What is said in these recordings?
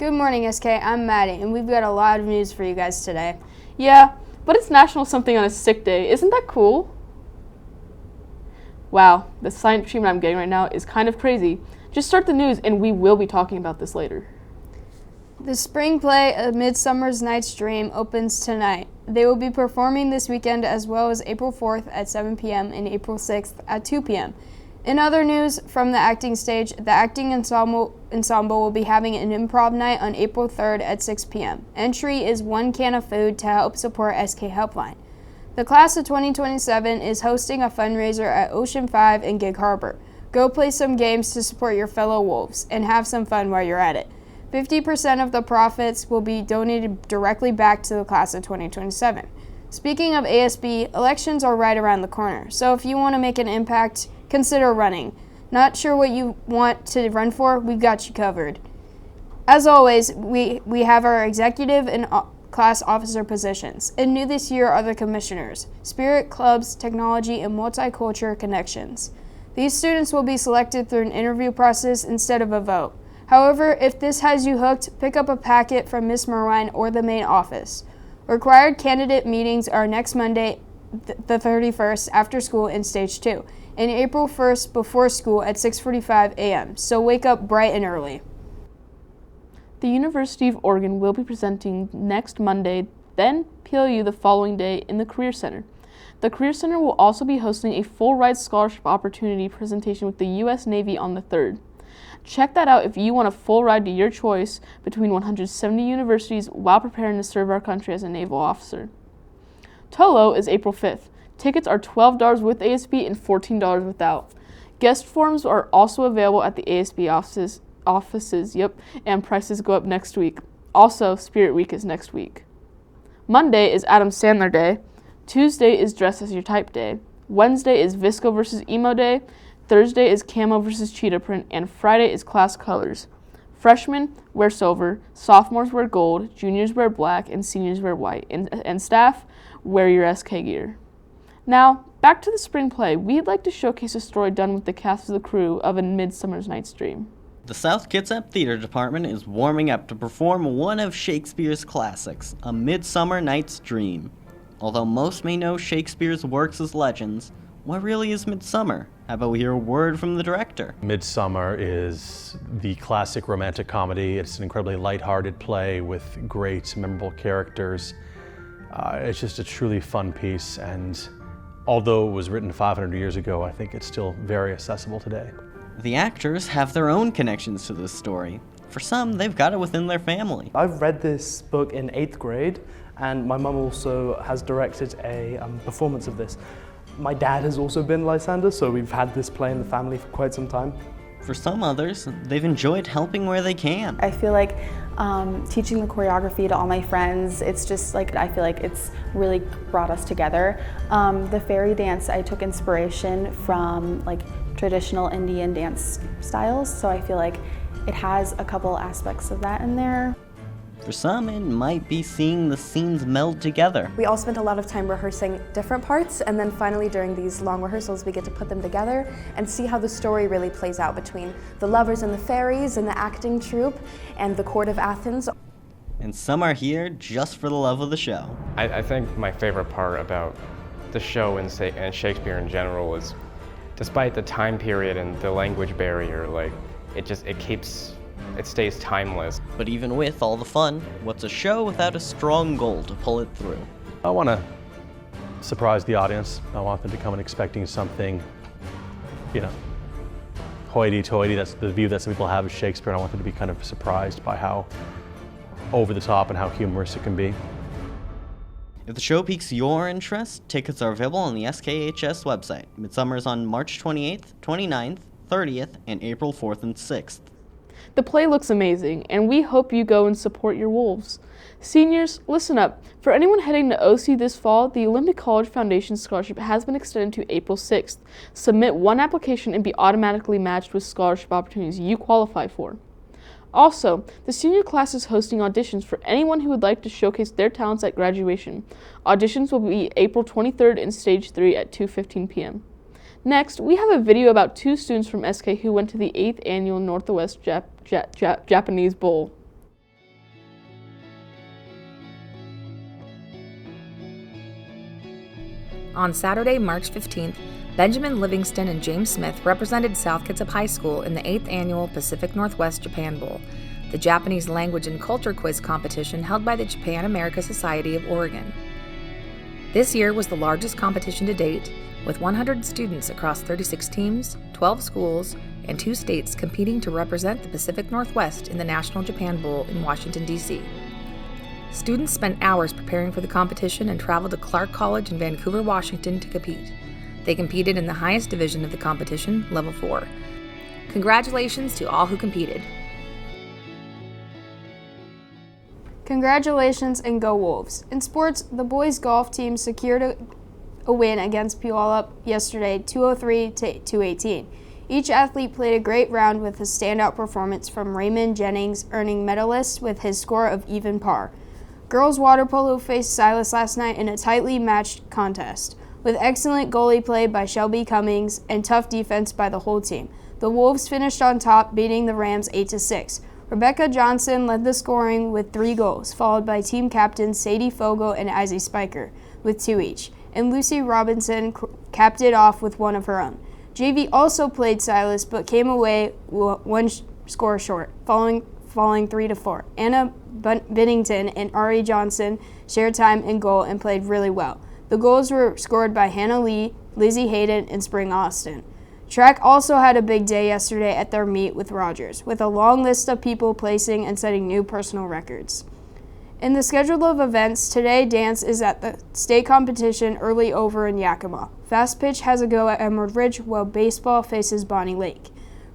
Good morning, SK. I'm Maddie, and we've got a lot of news for you guys today. Yeah, but it's National Something on a Sick Day. Isn't that cool? Wow, the silent treatment I'm getting right now is kind of crazy. Just start the news, and we will be talking about this later. The spring play, A Midsummer Night's Dream, opens tonight. They will be performing this weekend as well as April 4th at 7 p.m. and April 6th at 2 p.m. In other news from the acting stage, the acting ensemble will be having an improv night on April 3rd at 6 p.m. Entry is 1 can of food to help support SK Helpline. The class of 2027 is hosting a fundraiser at Ocean 5 in Gig Harbor. Go play some games to support your fellow Wolves and have some fun while you're at it. 50% of the profits will be donated directly back to the class of 2027. Speaking of ASB, elections are right around the corner, so if you want to make an impact, consider running. Not sure what you want to run for? We've got you covered. As always, we have our executive and class officer positions. And new this year are the commissioners, spirit clubs, technology, and multicultural connections. These students will be selected through an interview process instead of a vote. However, if this has you hooked, pick up a packet from Miss Merwine or the main office. Required candidate meetings are next Monday, the 31st, after school in Stage 2, and April 1st before school at 6:45 a.m., so wake up bright and early. The University of Oregon will be presenting next Monday, then PLU the following day in the Career Center. The Career Center will also be hosting a full-ride scholarship opportunity presentation with the U.S. Navy on the 3rd. Check that out if you want a full ride to your choice between 170 universities while preparing to serve our country as a naval officer. TOLO is April 5th. Tickets are $12 with ASB and $14 without. Guest forms are also available at the ASB offices, and prices go up next week. Also, Spirit Week is next week. Monday is Adam Sandler Day. Tuesday is Dress As Your Type Day. Wednesday is Visco vs. Emo Day. Thursday is Camo vs. Cheetah Print, and Friday is Class Colors. Freshmen wear silver, sophomores wear gold, juniors wear black, and seniors wear white, and staff wear your SK gear. Now, back to the spring play. We'd like to showcase a story done with the cast of the crew of A Midsummer Night's Dream. The South Kitsap Theater Department is warming up to perform one of Shakespeare's classics, A Midsummer Night's Dream. Although most may know Shakespeare's works as legends, what really is Midsummer? How about we hear a word from the director? Midsummer is the classic romantic comedy. It's an incredibly lighthearted play with great, memorable characters. It's just a truly fun piece, and although it was written 500 years ago, I think it's still very accessible today. The actors have their own connections to this story. For some, they've got it within their family. I've read this book in 8th grade, and my mum also has directed a performance of this. My dad has also been Lysander, so we've had this play in the family for quite some time. For some others, they've enjoyed helping where they can. I feel like teaching the choreography to all my friends, it's just like, I feel like it's really brought us together. The fairy dance, I took inspiration from like traditional Indian dance styles, so I feel like it has a couple aspects of that in there. For some, it might be seeing the scenes meld together. We all spent a lot of time rehearsing different parts, and then finally during these long rehearsals we get to put them together and see how the story really plays out between the lovers and the fairies and the acting troupe and the court of Athens. And some are here just for the love of the show. I think my favorite part about the show and Shakespeare in general is, despite the time period and the language barrier, like it stays timeless. But even with all the fun, what's a show without a strong goal to pull it through? I want to surprise the audience. I want them to come in expecting something, hoity-toity. That's the view that some people have of Shakespeare, and I want them to be kind of surprised by how over the top and how humorous it can be. If the show piques your interest, tickets are available on the SKHS website. Midsummer is on March 28th, 29th, 30th, and April 4th and 6th. The play looks amazing, and we hope you go and support your Wolves. Seniors, listen up. For anyone heading to OC this fall, the Olympic College Foundation Scholarship has been extended to April 6th. Submit one application and be automatically matched with scholarship opportunities you qualify for. Also, the senior class is hosting auditions for anyone who would like to showcase their talents at graduation. Auditions will be April 23rd in Stage 3 at 2:15 p.m. Next, we have a video about two students from SK who went to the 8th Annual Northwest Japanese Bowl. On Saturday, March 15th, Benjamin Livingston and James Smith represented South Kitsap High School in the 8th Annual Pacific Northwest Japan Bowl, the Japanese language and culture quiz competition held by the Japan America Society of Oregon. This year was the largest competition to date, with 100 students across 36 teams, 12 schools, and 2 states competing to represent the Pacific Northwest in the National Japan Bowl in Washington, D.C. Students spent hours preparing for the competition and traveled to Clark College in Vancouver, Washington to compete. They competed in the highest division of the competition, Level 4. Congratulations to all who competed. Congratulations and go Wolves. In sports, the boys golf team secured a win against Puyallup yesterday, 203-218. Each athlete played a great round with a standout performance from Raymond Jennings, earning medalist with his score of even par. Girls water polo faced Silas last night in a tightly matched contest, with excellent goalie play by Shelby Cummings and tough defense by the whole team. The Wolves finished on top, beating the Rams 8-6. Rebecca Johnson led the scoring with 3 goals, followed by team captains Sadie Fogel and Izzy Spiker with 2 each, and Lucy Robinson capped it off with 1 of her own. JV also played Silas, but came away 1 score short, falling 3-4. Anna Bennington and Ari Johnson shared time and goal and played really well. The goals were scored by Hannah Lee, Lizzie Hayden, and Spring Austin. Track also had a big day yesterday at their meet with Rogers, with a long list of people placing and setting new personal records. In the schedule of events, today dance is at the state competition early over in Yakima. Fast pitch has a go at Emerald Ridge, while baseball faces Bonnie Lake.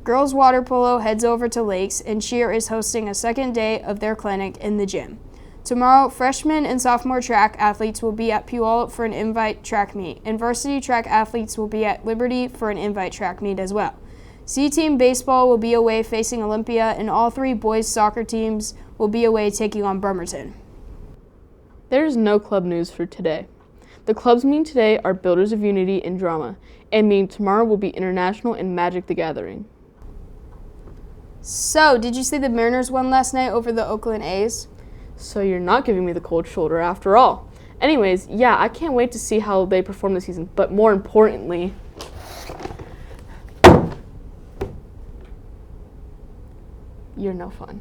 Girls water polo heads over to Lakes, and cheer is hosting a second day of their clinic in the gym. Tomorrow, freshman and sophomore track athletes will be at Puyallup for an invite track meet, and varsity track athletes will be at Liberty for an invite track meet as well. C-team baseball will be away facing Olympia, and all 3 boys soccer teams will be away taking on Bremerton. There is no club news for today. The clubs meeting today are Builders of Unity and Drama, and meeting tomorrow will be International and Magic the Gathering. So, did you see the Mariners won last night over the Oakland A's? So you're not giving me the cold shoulder after all. Anyways, yeah, I can't wait to see how they perform this season, but more importantly, you're no fun.